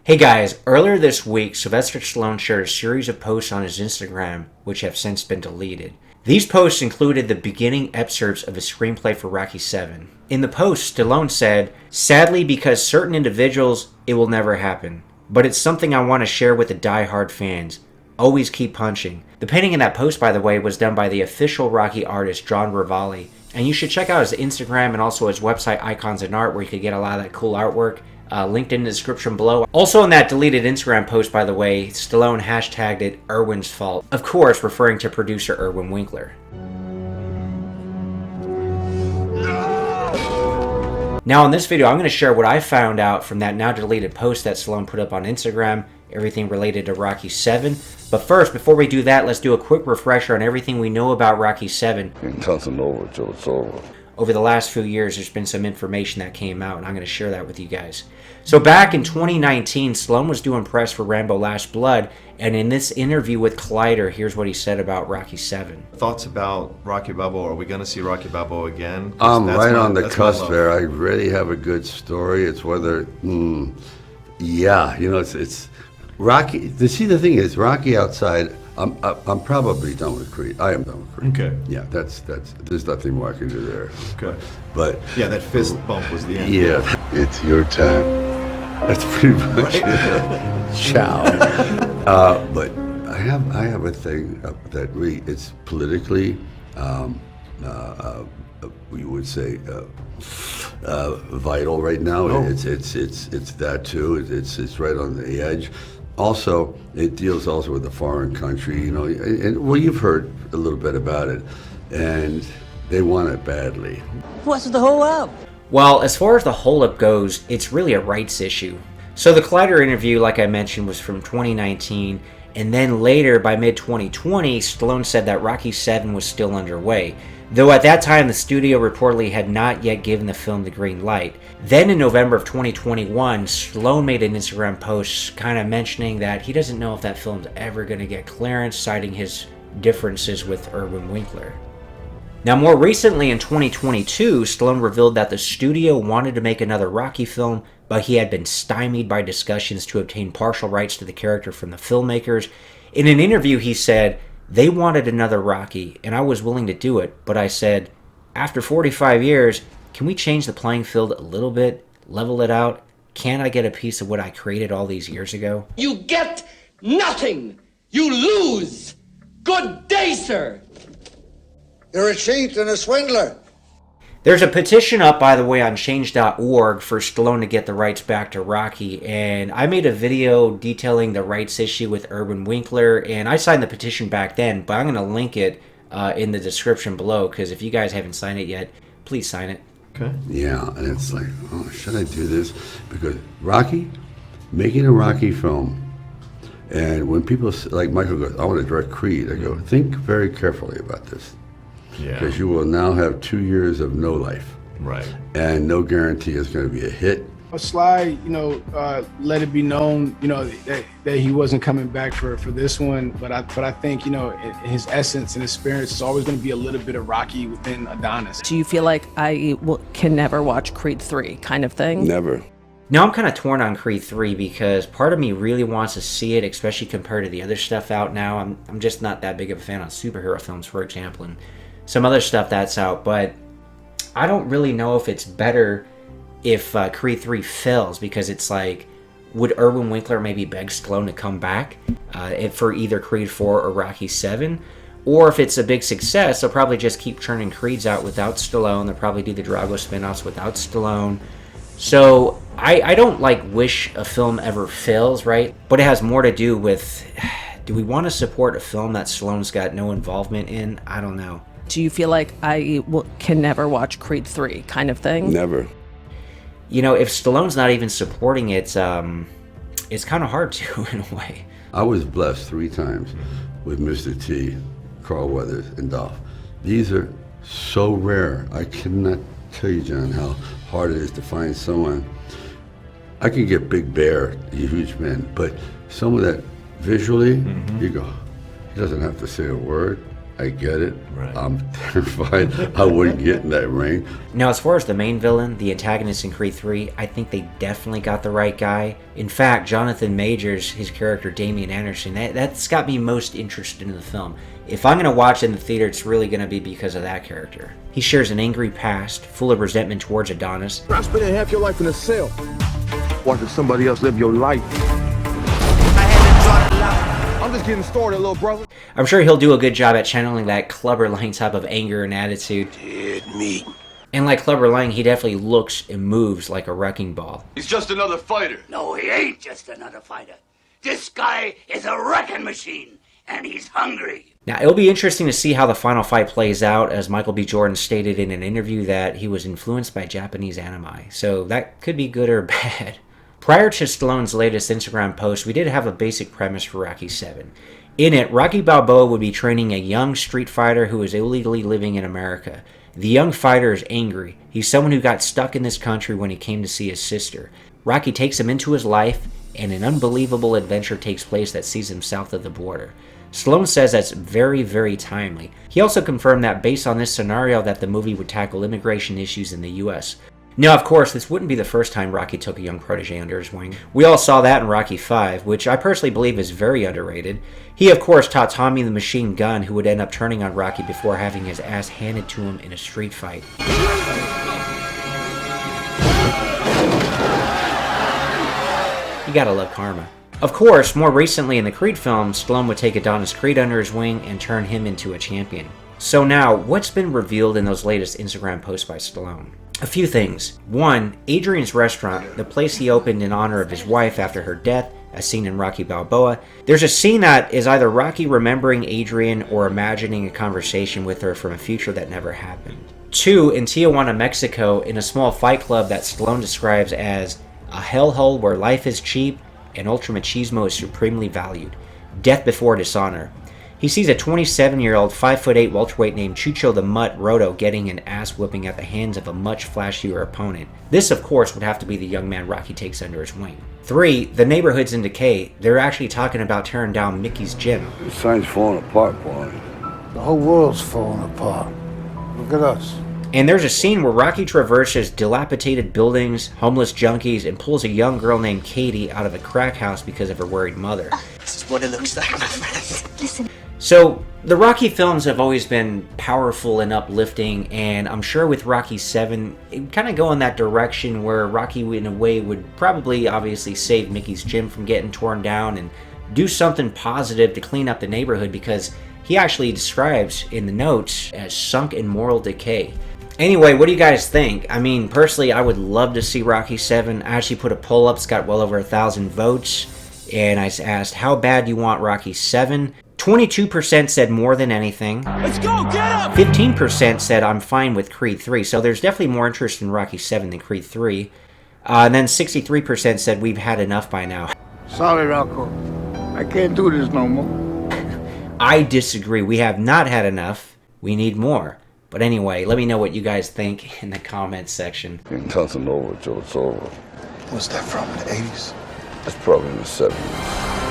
Hey guys, earlier this week, Sylvester Stallone shared a series of posts on his Instagram, which have since been deleted. These posts included the beginning excerpts of his screenplay for Rocky VII. In the post, Stallone said, "Sadly, because certain individuals, it will never happen. But it's something I want to share with the die-hard fans. Always keep punching." The painting in that post, by the way, was done by the official Rocky artist, John Ravalli. And you should check out his Instagram and also his website, Icons and Art, where you could get a lot of that cool artwork. Linked in the description below. Also in that deleted Instagram post, by the way, Stallone hashtagged it Irwin's fault. Of course, referring to producer Irwin Winkler. Now in this video, I'm going to share what I found out from that now deleted post that Stallone put up on Instagram, everything related to Rocky VII. But first, before we do that, let's do a quick refresher on everything we know about Rocky VII. It doesn't over till it's over. Over the last few years, there's been some information that came out, and I'm going to share that with you guys. So back in 2019, Stallone was doing press for Rambo Last Blood, and in this interview with Collider, here's what he said about Rocky VII. Thoughts about Rocky Balboa? Are we going to see Rocky Balboa again? I'm right on the cusp there. I really have a good story. It's whether, yeah, you know, it's Rocky. See, the thing is, Rocky outside. I'm probably done with Creed. I am done with Creed. Okay. Yeah, that's. There's nothing more I can do there. Okay. But yeah, that fist bump was the end. Yeah, it's your time. That's pretty much it. Ciao. But I have a thing that really it's politically, we would say, vital right now. Oh. It's that too. It's right on the edge. Also, it deals also with a foreign country, you know, and well, you've heard a little bit about it, and they want it badly. What's the holdup? Well, as far as the holdup goes, it's really a rights issue. So the Collider interview, like I mentioned, was from 2019, and then later, by mid-2020, Stallone said that Rocky VII was still underway. Though at that time, the studio reportedly had not yet given the film the green light. Then in November of 2021, Stallone made an Instagram post kind of mentioning that he doesn't know if that film's ever going to get clearance, citing his differences with Irwin Winkler. Now more recently in 2022, Stallone revealed that the studio wanted to make another Rocky film, but he had been stymied by discussions to obtain partial rights to the character from the filmmakers. In an interview, he said, "They wanted another Rocky, and I was willing to do it, but I said, after 45 years, can we change the playing field a little bit, level it out? Can't I get a piece of what I created all these years ago?" You get nothing. You lose. Good day, sir. You're a cheat and a swindler. There's a petition up, by the way, on change.org for Stallone to get the rights back to Rocky, and I made a video detailing the rights issue with Irwin Winkler, and I signed the petition back then, but I'm going to link it in the description below, because if you guys haven't signed it yet, please sign it. Okay. Yeah, and it's like, oh, should I do this? Because Rocky, making a Rocky film, and when people, like Michael goes, I want to direct Creed, I go, think very carefully about this. Yeah. Because you will now have 2 years of no life. Right. And no guarantee it's going to be a hit. Sly, let it be known, that he wasn't coming back for this one. But I think, in his essence and his spirit, it's always going to be a little bit of Rocky within Adonis. Do you feel like I can never watch Creed 3 kind of thing? Never. Now I'm kind of torn on Creed 3 because part of me really wants to see it, especially compared to the other stuff out now. I'm just not that big of a fan of superhero films, for example, and some other stuff that's out, but I don't really know if it's better if Creed 3 fails, because it's like, would Irwin Winkler maybe beg Stallone to come back for either Creed 4 or Rocky 7? Or if it's a big success, they'll probably just keep churning Creeds out without Stallone. They'll probably do the Drago spin-offs without Stallone. So I don't wish a film ever fails, right? But it has more to do with, do we want to support a film that Stallone's got no involvement in? I don't know. Do you feel like I can never watch Creed 3 kind of thing? Never. If Stallone's not even supporting it, it's kind of hard to, in a way. I was blessed 3 times with Mr. T, Carl Weathers, and Dolph. These are so rare. I cannot tell you, John, how hard it is to find someone. I can get Big Bear, a huge man, but someone that visually, you go, he doesn't have to say a word. I get it. Right. I'm terrified I wouldn't get in that ring. Now, as far as the main villain, the antagonist in Creed 3, I think they definitely got the right guy. In fact, Jonathan Majors, his character Damian Anderson, that's got me most interested in the film. If I'm going to watch it in the theater, it's really going to be because of that character. He shares an angry past, full of resentment towards Adonis. I'm spending half your life in a cell, watching somebody else live your life. I'm just getting started, little brother. I'm sure he'll do a good job at channeling that Clubber Lang type of anger and attitude. Dead meat. And like Clubber Lang, he definitely looks and moves like a wrecking ball. He's just another fighter. No, he ain't just another fighter. This guy is a wrecking machine, and he's hungry. Now, it'll be interesting to see how the final fight plays out, as Michael B. Jordan stated in an interview that he was influenced by Japanese anime. So that could be good or bad. Prior to Stallone's latest Instagram post, we did have a basic premise for Rocky VII. In it, Rocky Balboa would be training a young street fighter who is illegally living in America. The young fighter is angry. He's someone who got stuck in this country when he came to see his sister. Rocky takes him into his life, and an unbelievable adventure takes place that sees him south of the border. Stallone says that's very, very timely. He also confirmed that based on this scenario that the movie would tackle immigration issues in the US. Now, of course, this wouldn't be the first time Rocky took a young protege under his wing. We all saw that in Rocky V, which I personally believe is very underrated. He, of course, taught Tommy the Machine Gun, who would end up turning on Rocky before having his ass handed to him in a street fight. You gotta love karma. Of course, more recently in the Creed films, Stallone would take Adonis Creed under his wing and turn him into a champion. So now, what's been revealed in those latest Instagram posts by Stallone? A few things. One, Adrian's Restaurant, the place he opened in honor of his wife after her death, as seen in Rocky Balboa. There's a scene that is either Rocky remembering Adrian or imagining a conversation with her from a future that never happened. Two, in Tijuana, Mexico, in a small fight club that Stallone describes as a hellhole where life is cheap and ultra machismo is supremely valued. Death before dishonor. He sees a 27-year-old, 5'8" welterweight named Chucho the Mutt Roto getting an ass-whooping at the hands of a much flashier opponent. This, of course, would have to be the young man Rocky takes under his wing. 3. The neighborhood's in decay. They're actually talking about tearing down Mickey's gym. The sign's falling apart, boy. The whole world's falling apart. Look at us. And there's a scene where Rocky traverses dilapidated buildings, homeless junkies, and pulls a young girl named Katie out of a crack house because of her worried mother. This is what it looks like, my friend. Listen. So, the Rocky films have always been powerful and uplifting, and I'm sure with Rocky VII, it kind of go in that direction where Rocky, in a way, would probably obviously save Mickey's gym from getting torn down and do something positive to clean up the neighborhood, because he actually describes in the notes as sunk in moral decay. Anyway, what do you guys think? I mean, personally, I would love to see Rocky VII. I actually put a poll up, it's got well over 1,000 votes, and I asked, how bad do you want Rocky VII? 22% said more than anything. Let's go, get up! 15% said I'm fine with Creed 3, so there's definitely more interest in Rocky 7 than Creed 3. And then 63% said we've had enough by now. Sorry, Rocco. I can't do this no more. I disagree. We have not had enough. We need more. But anyway, let me know what you guys think in the comments section. Ain't nothing over till it's over. What's that from, the 80s? That's probably in the 70s.